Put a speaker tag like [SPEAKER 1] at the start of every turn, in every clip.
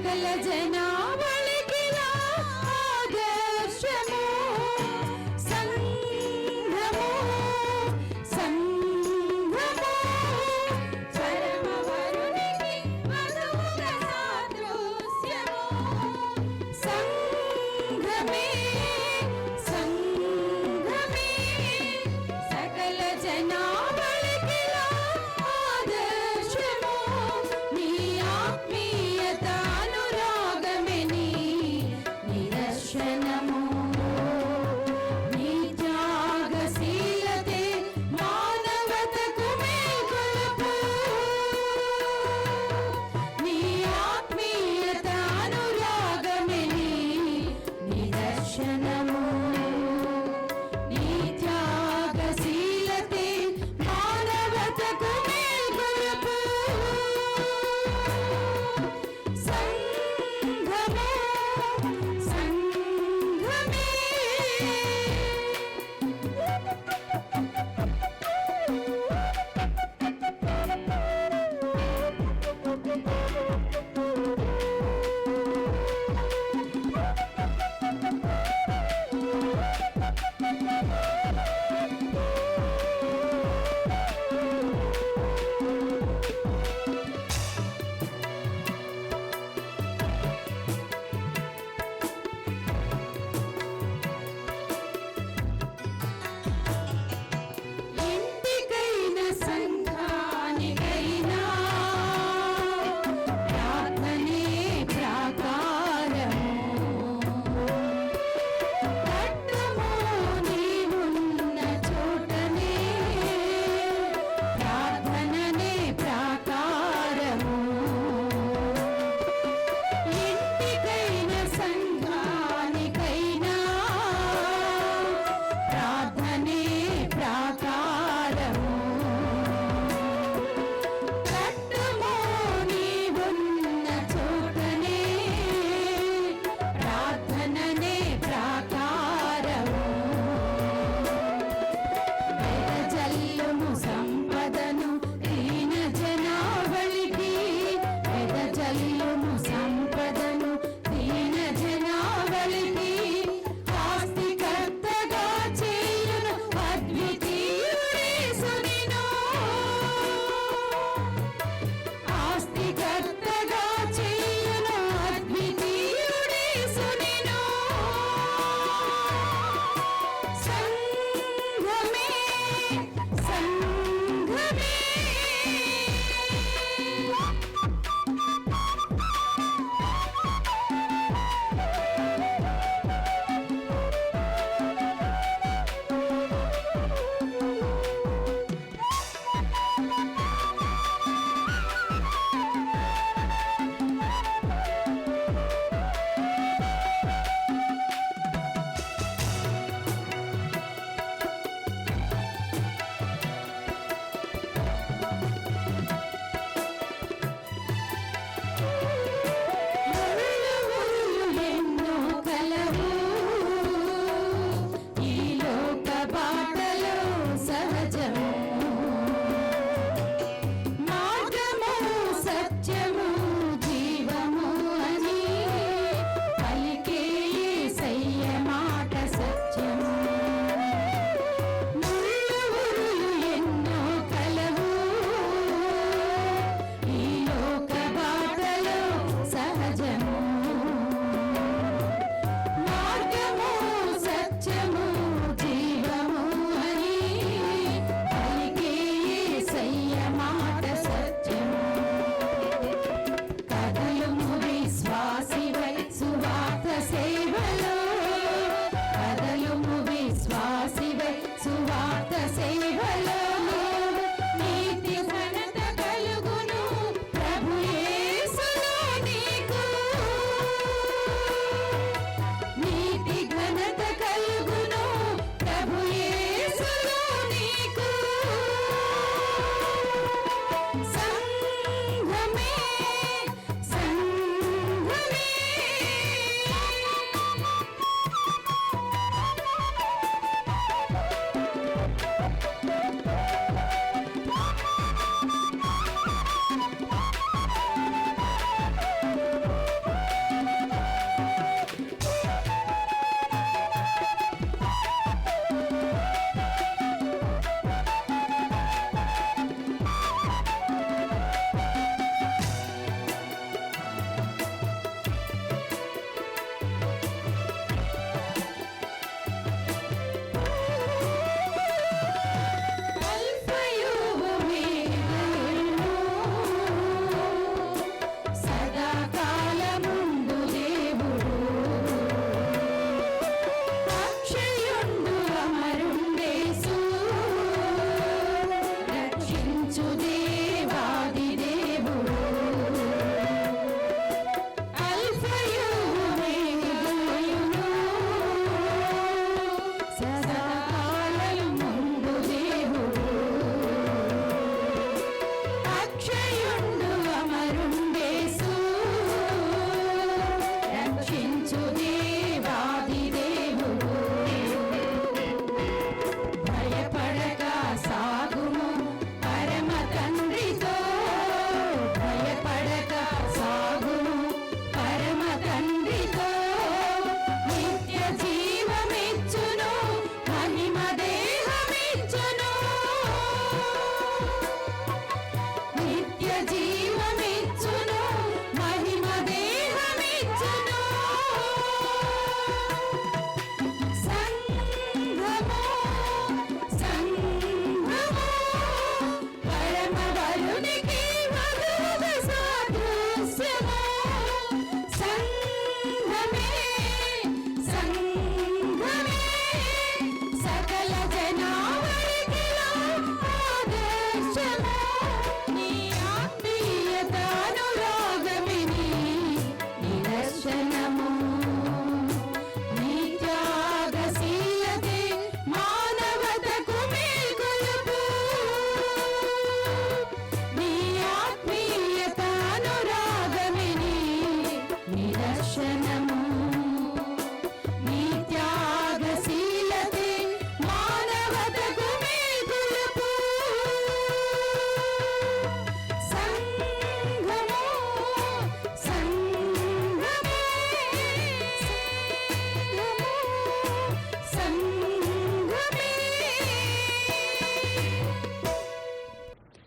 [SPEAKER 1] సకల జనావళికి ఆదర్శము సంఘము సంఘము పరమవరునికి వధువుగా సాదృశ్యము సంఘమే సంఘమే సకల జనావళికి ఆదర్శము నీ ఆత్మీయత అనురాగమే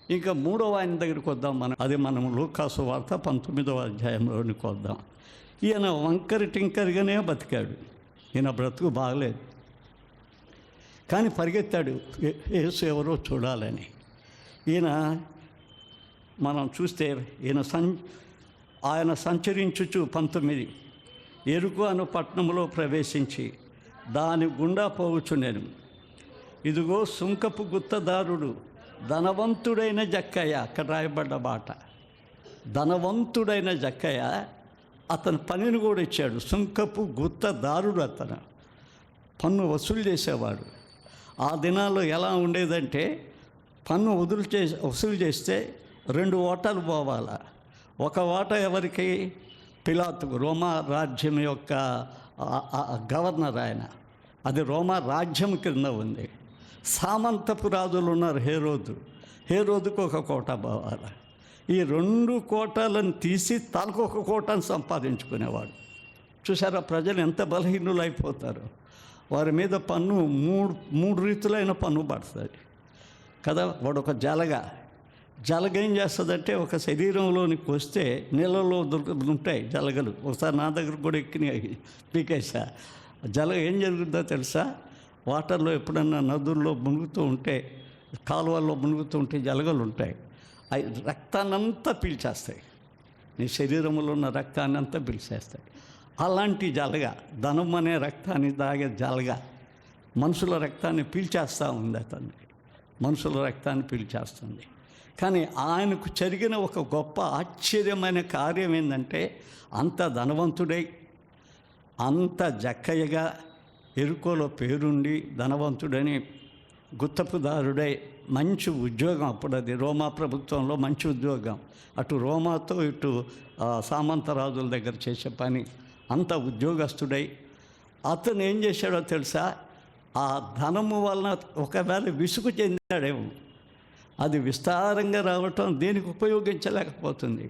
[SPEAKER 2] ఇంకా మూడవ ఆయన దగ్గరికి వద్దాం. మనం లూకాసు వార్త 19వ అధ్యాయంలోనికి వద్దాం. ఈయన వంకరి టింకరిగానే బతికాడు. ఈయన బ్రతుకు బాగలేదు, కానీ పరిగెత్తాడు యేసు ఎవరో చూడాలని. ఈయన మనం చూస్తే ఆయన సంచరించుచు 19 ఎరుకు అను పట్టణంలో ప్రవేశించి దాని గుండా పోవచ్చునేను. ఇదిగో సుంకపు గుత్తదారుడు ధనవంతుడైన జక్కయ్య, అక్కడ రాయబడ్డ మాట, ధనవంతుడైన జక్కయ్య అతను పనిని కూడా ఇచ్చాడు. సుంకపు గుత్తదారుడు, అతను పన్ను వసూలు చేసేవాడు. ఆ దినాల్లో ఎలా ఉండేదంటే పన్ను వసూలు చేస్తే 2 ఓటాలు పోవాలా. ఒక ఓట ఎవరికి? పిలాతుకు, రోమా రాజ్యం యొక్క గవర్నర్ ఆయన. అది రోమా రాజ్యం కింద ఉంది. సామంతపు రాజులు ఉన్నారు, హేరోదుకు ఒక కోట పోవాలి. ఈ 2 కోటాలను తీసి తనకొక కోటను సంపాదించుకునేవాడు. చూసారా ప్రజలు ఎంత బలహీనులు అయిపోతారు. వారి మీద పన్ను మూడు రీతులైన పన్ను పడుతుంది కదా. వాడు ఒక జలగ ఏం చేస్తుందంటే, ఒక శరీరంలోనికి వస్తే నీళ్ళలో ఉంటాయి జలగలు. ఒకసారి నా దగ్గర కూడా ఎక్కినాయి, పీకేసా. జలగ ఏం జరుగుతుందో తెలుసా? వాటర్లో ఎప్పుడన్నా నదుల్లో మునుగుతూ ఉంటే, కాలువల్లో మునుగుతూ ఉంటే జలగలు ఉంటాయి. అవి రక్తాన్నంతా పీల్చేస్తాయి, నీ శరీరంలో ఉన్న రక్తాన్ని అంతా పీల్చేస్తాయి. అలాంటి జలగ, ధనం అనే రక్తాన్ని తాగే జలగ మనుషుల రక్తాన్ని పీల్చేస్తూ ఉంది. అతనికి మనుషుల రక్తాన్ని పీల్చేస్తుంది. కానీ ఆయనకు జరిగిన ఒక గొప్ప ఆశ్చర్యమైన కార్యం ఏంటంటే, అంత ధనవంతుడై, అంత జక్కయ్యగా, ఎరుకోలో పేరుండి ధనవంతుడని, గుత్తపుదారుడై, మంచి ఉద్యోగం. అప్పుడు అది రోమా ప్రభుత్వంలో మంచి ఉద్యోగం. అటు రోమాతో ఇటు సామంతరాజుల దగ్గర చేసే పని. అంత ఉద్యోగస్తుడై అతను ఏం చేశాడో తెలుసా? ఆ ధనము వలన ఒకవేళ విసుగు చెందాడేమో, అది విస్తారంగా రావటం దేనికి ఉపయోగించలేకపోతుంది.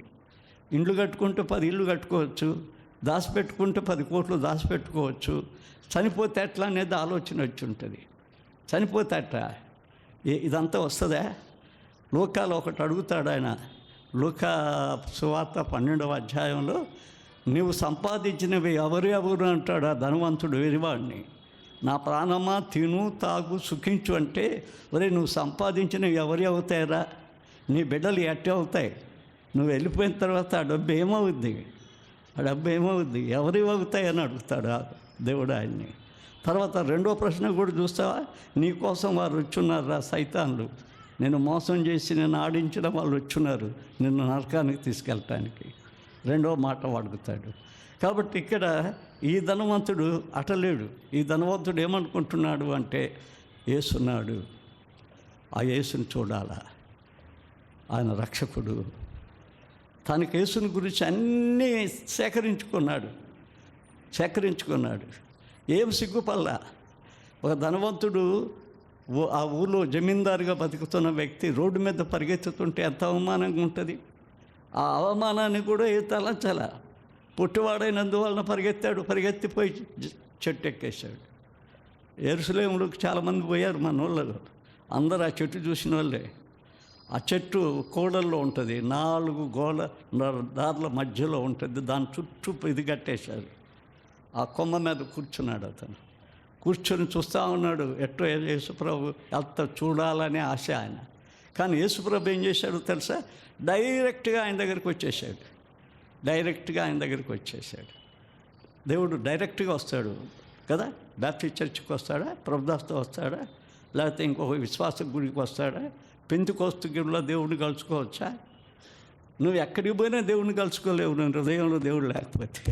[SPEAKER 2] ఇండ్లు కట్టుకుంటే 10 ఇళ్ళు కట్టుకోవచ్చు, దాచిపెట్టుకుంటే 10 కోట్లు దాచిపెట్టుకోవచ్చు. చనిపోతే ఎట్లా అనేది ఆలోచన వచ్చి ఉంటుంది. చనిపోతే అట్లా ఇదంతా వస్తుందా? లోకాలో ఒకటి అడుగుతాడు ఆయన, లూకా సువార్త 12వ అధ్యాయంలో, నువ్వు సంపాదించినవి ఎవరు అంటాడు ఆ ధనవంతుడు వెరివాడిని. నా ప్రాణమా తిను తాగు సుఖించు అంటే, ఒరే నువ్వు సంపాదించినవి ఎవరి అవుతాయరా? నీ బిడ్డలు ఎట్టే అవుతాయి? నువ్వు వెళ్ళిపోయిన తర్వాత ఆ డబ్బు ఏమవుద్ది? ఎవరివి అవుతాయి అని అడుగుతాడు దేవుడు ఆయన్ని. తర్వాత రెండో ప్రశ్న కూడా చూస్తావా? నీ కోసం వారు వచ్చున్నారా సైతాన్లు, నేను మోసం చేసి నేను ఆడించిన వాళ్ళు వచ్చున్నారు నిన్ను నరకానికి తీసుకెళ్ళటానికి. రెండో మాట అడుగుతాడు. కాబట్టి ఇక్కడ ఈ ధనవంతుడు అటలేడు. ఈ ధనవంతుడు ఏమనుకుంటున్నాడు అంటే, యేసున్నాడు, ఆ యేసుని చూడాలా, ఆయన రక్షకుడు. తనకు యేసుని గురించి అన్నీ సేకరించుకున్నాడు. ఏం సిగ్గుపల్లా. ఒక ధనవంతుడు ఆ ఊళ్ళో జమీందారుగా బతుకుతున్న వ్యక్తి రోడ్డు మీద పరిగెత్తుతుంటే ఎంత అవమానంగా ఉంటుంది. ఆ అవమానాన్ని కూడా ఏ తలంచాల. పుట్టివాడైనందువలన పరిగెత్తిపోయి చెట్టు ఎక్కేశాడు. యెరూషలేములోకి చాలామంది పోయారు మన వాళ్ళు. అందరూ ఆ చెట్టు చూసిన వాళ్ళే. ఆ చెట్టు కోడల్లో ఉంటుంది, 4 గోడ దారుల మధ్యలో ఉంటుంది. దాని చుట్టూ ఇది కట్టేశారు. ఆ కొమ్మ మీద కూర్చున్నాడు. అతను కూర్చొని చూస్తూ ఉన్నాడు. ఎట్టో యేసుప్రభు ఎంత చూడాలనే ఆశ ఆయన. కానీ యేసుప్రభు ఏం చేశాడో తెలుసా? డైరెక్ట్గా ఆయన దగ్గరికి వచ్చేసాడు. దేవుడు డైరెక్ట్గా వస్తాడు కదా. బ్యాప్టిస్ట్ చర్చికి వస్తాడా? ప్రభుదాస్తో వస్తాడా? లేకపోతే ఇంకొక విశ్వాస గుడికి వస్తాడా? పెంతెకోస్తు గుడిలో దేవుడిని కలుసుకోవచ్చా? నువ్వు ఎక్కడికి పోయినా దేవుడిని కలుసుకోలేవు. నువ్వు హృదయంలో దేవుడు లేకపోతే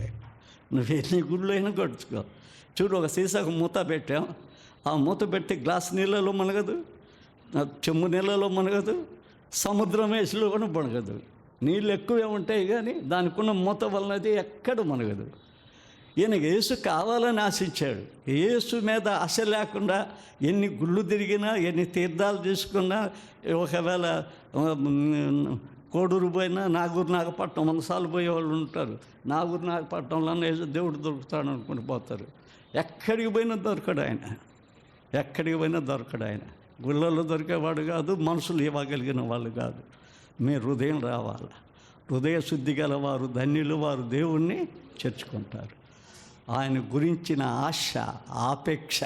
[SPEAKER 2] నువ్వు ఎన్ని గుడిలో అయినా కలుసుకో. చూడు, ఒక సీసాకు మూత పెట్టాం. ఆ మూత పెట్టి గ్లాస్ నీళ్ళలో మునగదు, చెమ్ము నీళ్ళలో మునగదు, సముద్రం వేసులో కూడా మునగదు. నీళ్ళు ఎక్కువే ఉంటాయి కానీ దానికి ఉన్న మూత వలనది ఎక్కడ మునగదు. ఈయన యేసు కావాలని ఆశించాడు. యేసు మీద ఆశ లేకుండా ఎన్ని గుళ్ళు తిరిగినా, ఎన్ని తీర్థాలు తీసుకున్నా, ఒకవేళ కోడూరు పోయినా, నాగపట్నం 100 సార్లు పోయేవాళ్ళు ఉంటారు. నాగపట్నంలో దేవుడు దొరుకుతాడు అనుకుని పోతారు. ఎక్కడికి పోయినా దొరకడు ఆయన. గుళ్ళల్లో దొరికేవాడు కాదు, మనుషులు ఇవ్వగలిగిన వాళ్ళు కాదు. మీ హృదయం రావాలి. హృదయ శుద్ధి గల వారు ధన్యులు, వారు దేవుణ్ణి చేర్చుకుంటారు. ఆయన గురించిన ఆశ, ఆపేక్ష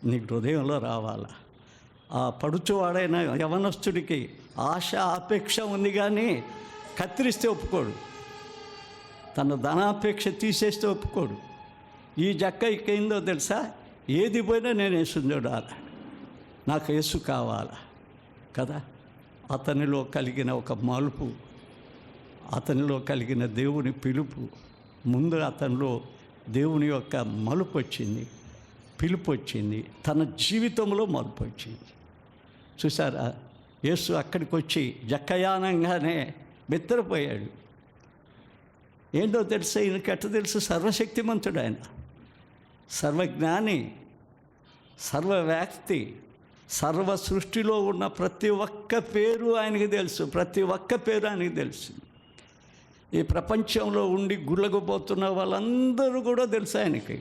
[SPEAKER 2] నీకు హృదయంలో రావాలి. ఆ పడుచువాడైన యవనస్తుడికి ఆశ, ఆపేక్ష ఉంది, కానీ కత్తిరిస్తే ఒప్పుకోడు. తన ధనాపేక్ష తీసేస్తే ఒప్పుకోడు. ఈ జక్కయ్యకి ఏందో తెలుసా? ఏది పోయినా నేను యేసుని చూడాలి, నాకు యేసు కావాలా కదా. అతనిలో కలిగిన ఒక మలుపు, అతనిలో కలిగిన దేవుని పిలుపు, ముందు అతనిలో దేవుని యొక్క మలుపు వచ్చింది, పిలుపు వచ్చింది, తన జీవితంలో మలుపు వచ్చింది. చూసారా? యేసు అక్కడికి వచ్చి జక్కయానంగానే బెత్తరపోయాడు. ఏంటో తెలుసా? ఈయనకి ఎట్ట తెలుసు? సర్వశక్తిమంతుడు ఆయన, సర్వజ్ఞాని, సర్వవ్యాప్తి, సర్వ సృష్టిలో ఉన్న ప్రతి ఒక్క పేరు ఆయనకి తెలుసు, ప్రతి ఒక్క పేరు ఆయనకి తెలుసు. ఈ ప్రపంచంలో ఉండి గుళ్ళకపోతున్న వాళ్ళందరూ కూడా తెలుసు ఆయనకి.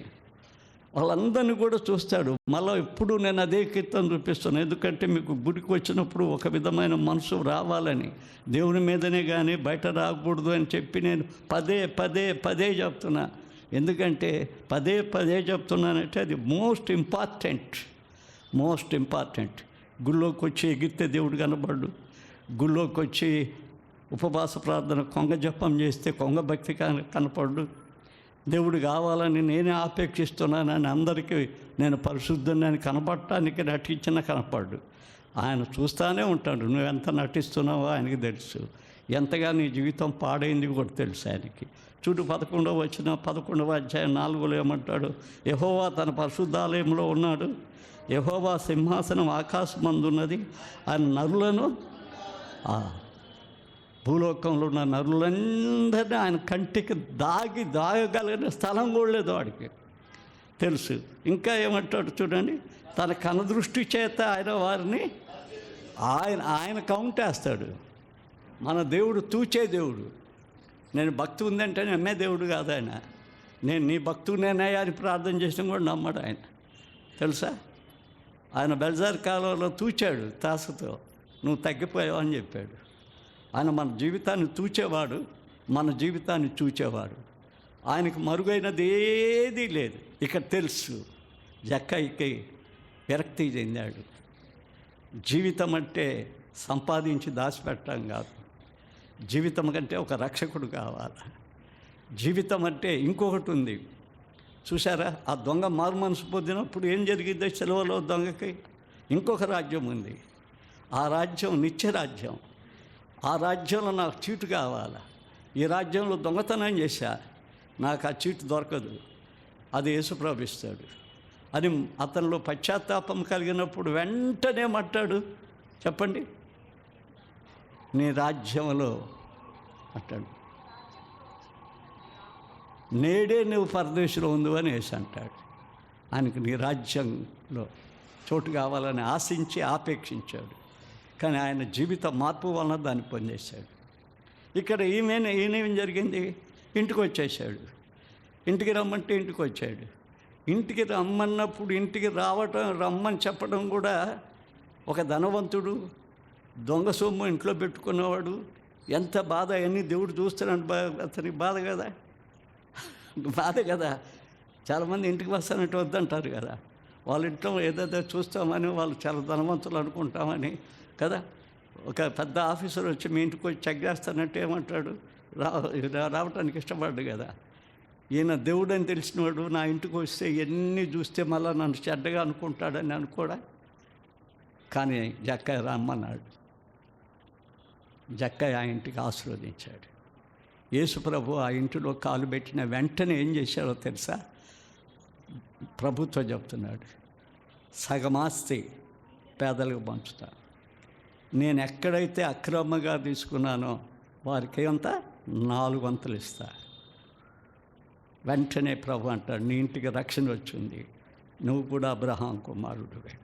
[SPEAKER 2] వాళ్ళందరినీ కూడా చూస్తాడు. మళ్ళీ ఎప్పుడు నేను అదే కీర్తన చూపిస్తాను, ఎందుకంటే మీకు గుడికి వచ్చినప్పుడు ఒక విధమైన మనసు రావాలని, దేవుని మీదనే కానీ బయట రాకూడదు అని చెప్పి నేను పదే పదే పదే చెప్తున్నా. ఎందుకంటే పదే పదే చెప్తున్నానంటే అది మోస్ట్ ఇంపార్టెంట్. గుళ్ళోకి వచ్చి ఎగిరితే దేవుడు కనబడు, గుళ్ళోకి వచ్చి ఉపవాస ప్రార్థన కొంగ జపం చేస్తే కొంగ భక్తి కనపడు. దేవుడు కావాలని నేనే ఆపేక్షిస్తున్నానని అందరికీ నేను పరిశుద్ధుని కనపడటానికి నటించిన కనపడ్డు. ఆయన చూస్తూనే ఉంటాడు. నువ్వు ఎంత నటిస్తున్నావో ఆయనకి తెలుసు, ఎంతగా నీ జీవితం పాడైంది కూడా తెలుసు ఆయనకి. చూడు 11వ అధ్యాయం 4లో ఏమంటాడు? యెహోవా తన పరిశుద్ధాలయంలో ఉన్నాడు, యెహోవా సింహాసనం ఆకాశమందున్నది, ఆయన నరులను, భూలోకంలో ఉన్న నరులందరినీ ఆయన కంటికి దాగగలిగిన స్థలం కూడా లేదు వాడికి తెలుసు. ఇంకా ఏమంటాడు చూడండి, తన కనుదృష్టి చేత ఆయన వారిని ఆయన కౌంట్ వేస్తాడు. మన దేవుడు తూచే దేవుడు. నేను భక్తి ఉందంటే నమ్మే దేవుడు కాదు ఆయన. నేను నీ భక్తునేనా అని ప్రార్థన చేసిన కూడా నమ్మడు ఆయన, తెలుసా? ఆయన బెల్జార్ కాలంలో తూచాడు తాసుతో, నువ్వు తగ్గిపోయావు అని చెప్పాడు. ఆయన మన జీవితాన్ని తూచేవాడు, మన జీవితాన్ని చూచేవాడు. ఆయనకు మరుగైనది ఏదీ లేదు. ఇక తెలుసు, జక్కయ్యకి విరక్తి చెందాడు. జీవితం అంటే సంపాదించి దాచిపెట్టడం కాదు. జీవితం కంటే ఒక రక్షకుడు కావాలి. జీవితం అంటే ఇంకొకటి ఉంది. చూసారా? ఆ దొంగ మారు మనసు పొందినప్పుడు ఏం జరిగిందో సెలవులో దొంగకి ఇంకొక రాజ్యం ఉంది. ఆ రాజ్యం నిత్య రాజ్యం. ఆ రాజ్యంలో నాకు చీటు కావాలి. ఈ రాజ్యంలో దొంగతనం చేశా, నాకు ఆ చీటు దొరకదు, అది యేసుప్రభు ఇస్తాడు అని అతనిలో పశ్చాత్తాపం కలిగినప్పుడు వెంటనే మాట్లాడు, చెప్పండి, నీ రాజ్యంలో అంటాడు, నేడే నువ్వు పరదేశంలో ఉంది అని వేసి అంటాడు. ఆయనకు నీ రాజ్యంలో చోటు కావాలని ఆశించి ఆపేక్షించాడు. కానీ ఆయన జీవిత మార్పు వలన దాన్ని పొందేశాడు. ఇక్కడ ఈయనేం జరిగింది? ఇంటికి వచ్చేసాడు. ఇంటికి రమ్మంటే ఇంటికి వచ్చాడు. ఇంటికి రమ్మన్నప్పుడు ఇంటికి రమ్మని చెప్పడం కూడా ఒక ధనవంతుడు దొంగ సొమ్ము ఇంట్లో పెట్టుకున్నవాడు ఎంత బాధ అన్నీ దేవుడు చూస్తున్నాడు. అతనికి బాధ కదా. చాలామంది ఇంటికి వస్తానంటే వద్దంటారు కదా. వాళ్ళ ఇంట్లో ఏదైతే చూస్తామని వాళ్ళు చాలా ధనవంతులు అనుకుంటామని కదా. ఒక పెద్ద ఆఫీసర్ వచ్చి మీ ఇంటికి వచ్చి చెక్ చేస్తానంటే ఏమంటాడు? రావటానికి ఇష్టపడ్డు కదా. ఈయన దేవుడు అని తెలిసినవాడు నా ఇంటికి వస్తే ఎన్ని చూస్తే మళ్ళీ నన్ను చెడ్డగా అనుకుంటాడని అనుకోడా. కానీ జక్కయ్య రమ్మన్నాడు. జక్కయ్య ఆ ఇంటికి ఆశీర్వదించాడు. యేసుప్రభు ఆ ఇంటిలో కాలు పెట్టిన వెంటనే ఏం చేశాడో తెలుసా? ప్రభుత్వం చెప్తున్నాడు, సగమాస్తి పేదలకు పంచుతా. నేను ఎక్కడైతే అక్రమంగా తీసుకున్నానో వారికి అంతా 4 వంతులు ఇస్తా. వెంటనే ప్రభు అంటాడు, నీ ఇంటికి రక్షణ వచ్చింది, నువ్వు కూడా అబ్రహాం కుమారుడివే.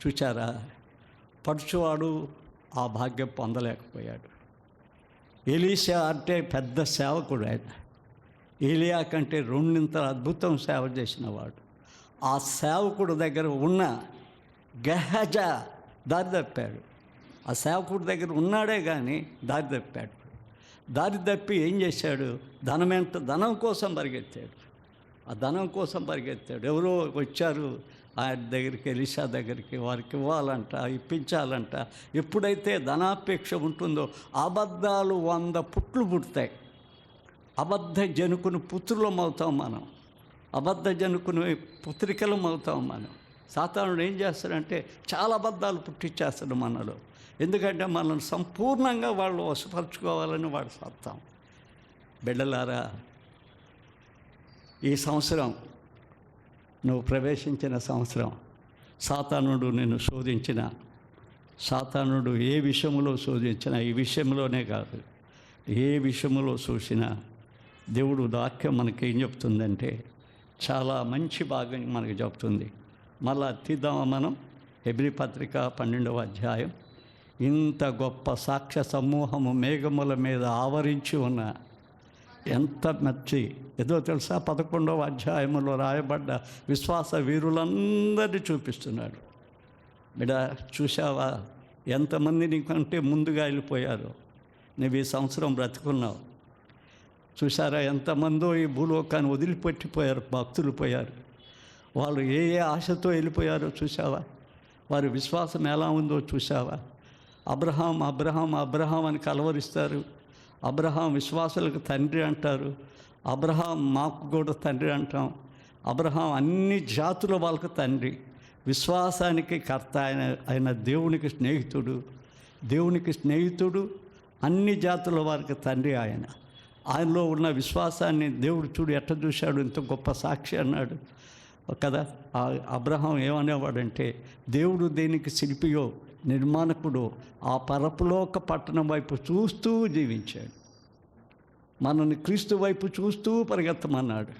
[SPEAKER 2] చూచారా? పడుచువాడు ఆ భాగ్యం పొందలేకపోయాడు. ఎలీషా అంటే పెద్ద సేవకుడు ఆయన. ఏలియా కంటే 2 అద్భుతం సేవ చేసినవాడు. ఆ సేవకుడు దగ్గర ఉన్న గెహజ దారి తప్పాడు. ఆ సేవకుడి దగ్గర ఉన్నాడే కానీ దారి తప్పాడు. దారి తప్పి ఏం చేశాడు? ధనం కోసం పరిగెత్తాడు. ఆ ధనం కోసం పరిగెత్తాడు. ఎవరో వచ్చారు ఆయన దగ్గరికి, ఎలీషా దగ్గరికి, వారికి ఇవ్వాలంట, ఇప్పించాలంట. ఎప్పుడైతే ధనాపేక్ష ఉంటుందో అబద్ధాలు 100 పుట్లు పుడతాయి. అబద్ధ జనుకుని పుత్రులం అవుతాం మనం. అబద్ధ జనుకుని పుత్రికలం అవుతాం మనం. సాతానుడు ఏం చేస్తాడంటే చాలా అబద్ధాలు పుట్టించేస్తాడు మనలో. ఎందుకంటే మనల్ని సంపూర్ణంగా వాళ్ళు వశపరచుకోవాలని వాడు సత్తాం. బిడ్డలారా, ఈ సంవత్సరం నువ్వు ప్రవేశించిన సంవత్సరం సాతానుడు నిన్ను శోధించిన, సాతానుడు ఏ విషయంలో శోధించినా, ఈ విషయంలోనే కాదు ఏ విషయంలో చూసినా దేవుడు వాక్యం మనకేం చెప్తుందంటే చాలా మంచి భాగం మనకు చెప్తుంది. మళ్ళా తీద్దామా మనం హెబ్రీ పత్రిక 12వ అధ్యాయం. ఇంత గొప్ప సాక్ష్య సమూహము మేఘముల మీద ఆవరించి ఉన్న ఎంత మంచి ఏదో తెలుసా, 11వ అధ్యాయంలో రాయబడ్డ విశ్వాస వీరులందరినీ చూపిస్తున్నాడు. బిడ్డ చూసావా ఎంతమంది నీకంటే ముందుగా వెళ్ళిపోయారు? నువ్వు ఈ సంవత్సరం బ్రతుకున్నావు. చూసారా ఎంతమందో ఈ భూలోకాన్ని వదిలిపెట్టిపోయారు, భక్తులు పోయారు. వాళ్ళు ఏ ఆశతో వెళ్ళిపోయారో చూసావా? వారి విశ్వాసం ఎలా ఉందో చూసావా? అబ్రహాం అబ్రహాం అబ్రహాం అని కలవరిస్తారు. అబ్రహాం విశ్వాసులకు తండ్రి అంటారు. అబ్రహాం మాకు కూడా తండ్రి అంటాం. అబ్రహాం అన్ని జాతుల వాళ్ళకు తండ్రి, విశ్వాసానికి కర్త ఆయన దేవునికి స్నేహితుడు, అన్ని జాతుల వారికి తండ్రి. ఆయనలో ఉన్న విశ్వాసాన్ని దేవుడు చూడు ఎట్ట చూశాడు, ఇంత గొప్ప సాక్షి అన్నాడు కదా. అబ్రహాం ఏమనేవాడంటే, దేవుడు దేనికి శిల్పియో నిర్మాణకుడు ఆ పరపులోక పట్టణం వైపు చూస్తూ జీవించాడు. మనల్ని క్రీస్తు వైపు చూస్తూ పరిగెత్తమన్నాడు.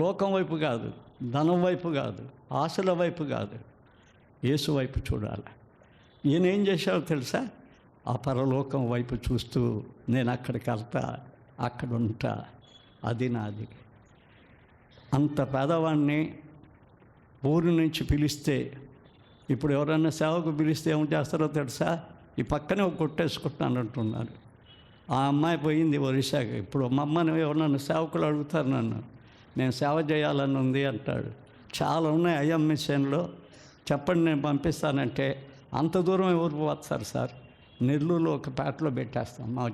[SPEAKER 2] లోకం వైపు కాదు, ధనం వైపు కాదు, ఆశల వైపు కాదు, యేసు వైపు చూడాలి. ఈయన ఏం చేశాడో తెలుసా? ఆ పరలోకం వైపు చూస్తూ నేను అక్కడికి వెళ్తా, అక్కడ ఉంటా, అది నాది. అంత పేదవాడిని ఊరి నుంచి పిలిస్తే, ఇప్పుడు ఎవరైనా సేవకు పిలిస్తే ఏం చేస్తారో తెలుసా? ఈ పక్కనే ఒక కొట్టేసుకుంటున్నాను అంటున్నారు. ఆ అమ్మాయి పోయింది ఒరిస్సాకి. ఇప్పుడు మా అమ్మని ఎవరన్నా సేవకులు అడుగుతారు నన్ను, నేను సేవ చేయాలని ఉంది అంటాడు. చాలా ఉన్నాయి ఐఎం మిషన్లో, చెప్పండి నేను పంపిస్తానంటే అంత దూరం ఎవరు పోతారు సార్? నెల్లూరులో ఒక పేటలో పెట్టేస్తాం, మా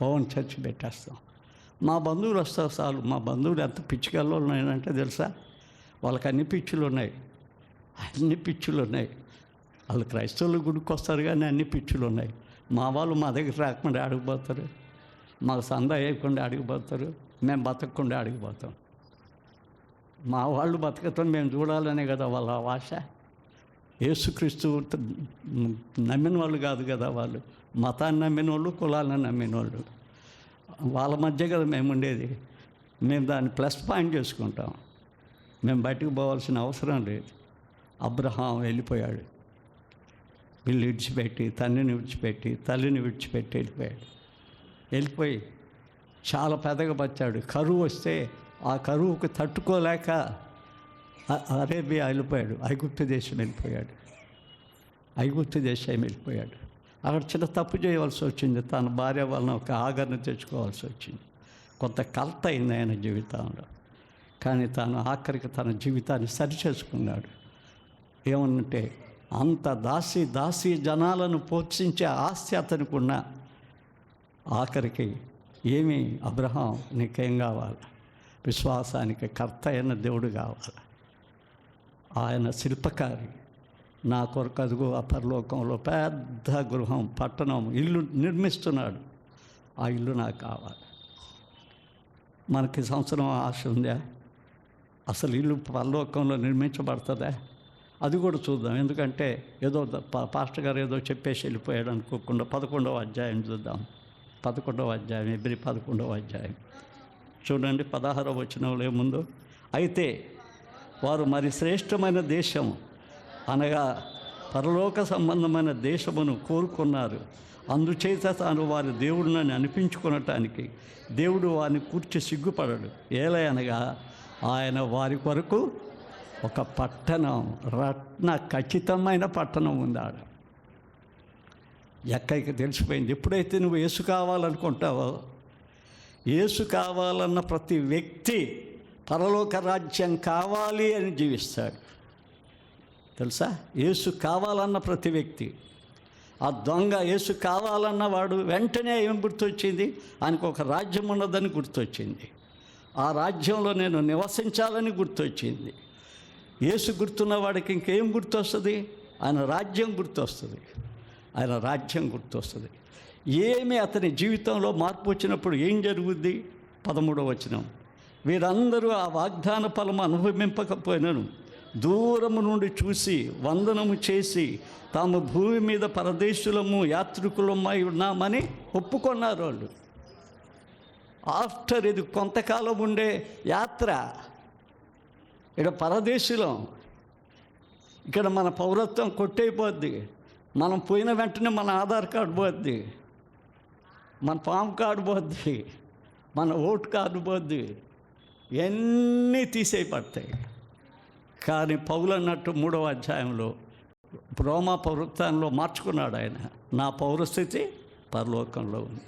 [SPEAKER 2] భవన్ చర్చి పెట్టేస్తాం. మా బంధువులు వస్తారు చాలు. మా బంధువులు ఎంత పిచ్చికల్లో ఉన్నాయంటే తెలుసా? వాళ్ళకి అన్ని పిచ్చులు ఉన్నాయి. వాళ్ళు క్రైస్తవులు గుడికి వస్తారు కానీ అన్ని పిచ్చులు ఉన్నాయి. మా వాళ్ళు మా దగ్గర రాకుండా అడిగిపోతారు, మాకు సందా వేయకుండా అడిగిపోతారు, మేము బతకకుండా అడిగిపోతాం. మా వాళ్ళు బతకతో మేము చూడాలనే కదా వాళ్ళ ఆశ. యేసుక్రీస్తు నమ్మిన వాళ్ళు కాదు కదా వాళ్ళు, మతాన్ని నమ్మిన వాళ్ళు, కులాలను నమ్మిన వాళ్ళు. వాళ్ళ మధ్య కదా మేము ఉండేది. మేము దాన్ని ప్లస్ పాయింట్ చేసుకుంటాం. మేము బయటకు పోవాల్సిన అవసరం లేదు. అబ్రహాం వెళ్ళిపోయాడు, వీళ్ళు విడిచిపెట్టి, తండ్రిని విడిచిపెట్టి, తల్లిని విడిచిపెట్టి వెళ్ళిపోయి చాలా పెద్దగా వచ్చాడు. కరువు వస్తే ఆ కరువుకు తట్టుకోలేక అరేబియా వెళ్ళిపోయాడు, ఐగుప్తు దేశం వెళ్ళిపోయాడు. అక్కడ చిన్న తప్పు చేయవలసి వచ్చింది. తన భార్య వలన ఒక ఆగరణ తెచ్చుకోవాల్సి వచ్చింది. కొంత కలత అయింది ఆయన జీవితంలో. కానీ తాను ఆఖరికి తన జీవితాన్ని సరిచేసుకున్నాడు. ఏమన్నంటే అంత దాసి జనాలను పోషించే ఆస్తి అతనికి ఉన్న, ఆఖరికి ఏమి అబ్రహాం నీకేం కావాలి? విశ్వాసానికి కర్త అయిన దేవుడు కావాలి. ఆయన శిల్పకారి. నా కొరకు అదుగు ఆ పరలోకంలో పెద్ద గృహం, పట్టణం, ఇల్లు నిర్మిస్తున్నాడు. ఆ ఇల్లు నాకు కావాలి. మనకి సంవత్సరం ఆశ ఉందా? అసలు ఇల్లు పరలోకంలో నిర్మించబడుతుందా? అది కూడా చూద్దాం. ఎందుకంటే ఏదో పాస్టర్ గారు ఏదో చెప్పేసి వెళ్ళిపోయాడు అనుకోకుండా 11వ అధ్యాయం చూద్దాం. 11వ అధ్యాయం, ఎబ్రీ 11వ అధ్యాయం చూడండి. 16వ వచనంలో ఏముందో? అయితే వారు మరి శ్రేష్టమైన దేశం అనగా పరలోక సంబంధమైన దేశమును కోరుకున్నారు. అందుచేత తాను వారి దేవుడిని అనిపించుకునటానికి దేవుడు వారిని కూర్చి సిగ్గుపడడు. ఏలయనగా ఆయన వారి కొరకు ఒక పట్టణం, రత్న ఖచ్చితమైన పట్టణం ఉంది ఆడ. ఎక్కడికి తెలిసిపోయింది. ఎప్పుడైతే నువ్వు యేసు కావాలనుకుంటావో, యేసు కావాలన్న ప్రతి వ్యక్తి పరలోక రాజ్యం కావాలి అని జీవిస్తాడు. తెలుసా? యేసు కావాలన్న ప్రతి వ్యక్తి. ఆ దొంగ యేసు కావాలన్న వాడు వెంటనే ఏం గుర్తొచ్చింది? ఆయనకు ఒక రాజ్యం ఉన్నదని గుర్తొచ్చింది. ఆ రాజ్యంలో నేను నివసించాలని గుర్తొచ్చింది. యేసు గుర్తున్న వాడికి ఇంకేం గుర్తొస్తుంది? ఆయన రాజ్యం గుర్తొస్తుంది. ఆయన రాజ్యం గుర్తొస్తుంది. ఏమి అతని జీవితంలో మార్పు వచ్చినప్పుడు ఏం జరుగుద్ది? 13వ వచనం, వీరందరూ ఆ వాగ్దాన ఫలము అనుభవింపకపోయినను దూరము నుండి చూసి వందనము చేసి తాము భూమి మీద పరదేశులము యాత్రికులమై ఉన్నామని ఒప్పుకున్నారు వాళ్ళు. ఆఫ్టర్ ఇది కొంతకాలం ఉండే యాత్ర. ఇక్కడ పరదేశులం, ఇక్కడ మన పౌరత్వం కొట్టయిపోద్ది. మనం పోయిన వెంటనే మన ఆధార్ కార్డు పోద్ది, మన పాన్ కార్డు పోద్ది, మన ఓటు కార్డు పోద్ది, ఇవన్నీ తీసేయబడతాయి. కానీ పౌలు అన్నట్టు 3వ అధ్యాయంలో రోమా పౌరత్వంలో మార్చుకున్నాడు ఆయన. నా పౌరస్థితి పరలోకంలో ఉంది.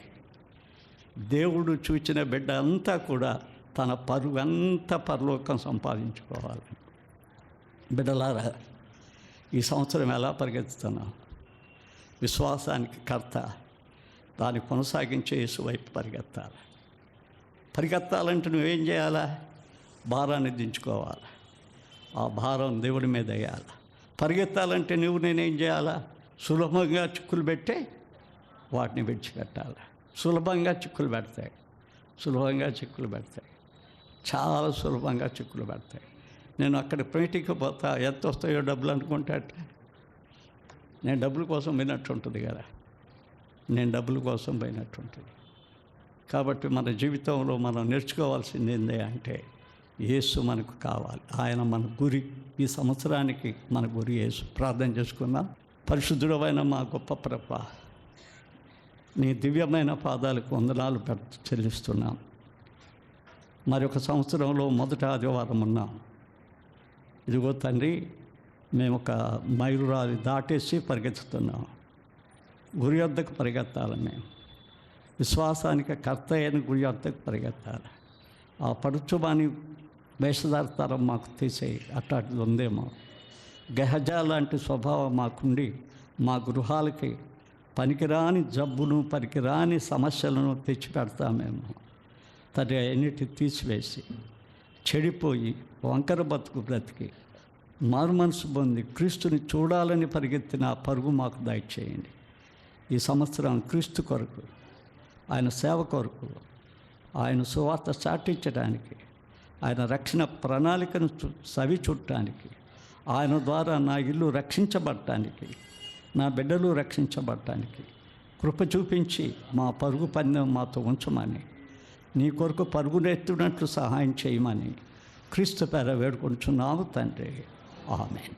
[SPEAKER 2] దేవుడు చూచిన బిడ్డ అంతా కూడా తన పరువు అంతా పరలోకం సంపాదించుకోవాలి. బిడ్డలారా, ఈ సంవత్సరం ఎలా పరిగెత్తుతున్నాం? విశ్వాసానికి కర్త, దాన్ని కొనసాగించే యేసు వైపు పరిగెత్తాలి. పరిగెత్తాలంటే నువ్వేం చేయాలా? భారాన్ని దించుకోవాలి. ఆ భారం దేవుడి మీద వేయాలి. పరిగెత్తాలంటే నేనేం చేయాలా? సులభంగా చిక్కులు పెట్టే వాటిని విడిచిపెట్టాలి. సులభంగా చిక్కులు పెడతాయి, చాలా సులభంగా చిక్కులు పెడతాయి. నేను అక్కడ పెయింటింగ్కి పోతా, ఎంత వస్తాయో డబ్బులు అనుకుంటా, నేను డబ్బుల కోసం పోయినట్టుంటుంది కదా, కాబట్టి మన జీవితంలో మనం నేర్చుకోవాల్సింది ఏంటి అంటే, యేసు మనకు కావాలి. ఆయన మన గురి. ఈ సంవత్సరానికి మన గురి యేసు. ప్రార్థన చేసుకుందాం. పరిశుద్ధుడమైన మా గొప్ప ప్రభా, నీ దివ్యమైన పాదాలకు వందనాలు చెల్లిస్తున్నాం. మరి ఒక సంవత్సరంలో మొదటి ఆదివారం ఉన్నాం. ఇదిగో తండ్రి, మేము ఒక మైలురాలి దాటేసి పరిగెత్తుతున్నాం. గురి వద్దకు పరిగెత్తాలి. మేము విశ్వాసానికి కర్త అయిన గురి వద్దకు పరిగెత్తాలి. ఆ పడుచుబాని వేషధారతరం మాకు తీసేయి. అట్లాంటిది ఉందేమో. గహజా లాంటి స్వభావం మాకుండి మా గృహాలకి పనికిరాని జబ్బును, పనికిరాని సమస్యలను తెచ్చిపెడతామేమో. తన అన్నిటి తీసివేసి చెడిపోయి వంకర బ్రతికి మారు మనసు పొంది క్రీస్తుని చూడాలని పరిగెత్తిన ఆ పరుగు మాకు దయచేయండి. ఈ సంవత్సరం క్రీస్తు కొరకు, ఆయన సేవ కొరకు, ఆయన సువార్త చాటించడానికి, ఆయన రక్షణ ప్రణాళికను సవి చుట్టడానికి, ఆయన ద్వారా నా ఇల్లు రక్షించబడటానికి, నా బిడ్డలు రక్షించబడటానికి కృప చూపించి మా పరుగు పందెం మాతో ఉంచమని, నీ కొరకు పరుగునెత్తునట్లు సహాయం చేయమని క్రీస్తు పేర వేడుకుంటున్నాము తండ్రి. ఆమేన్.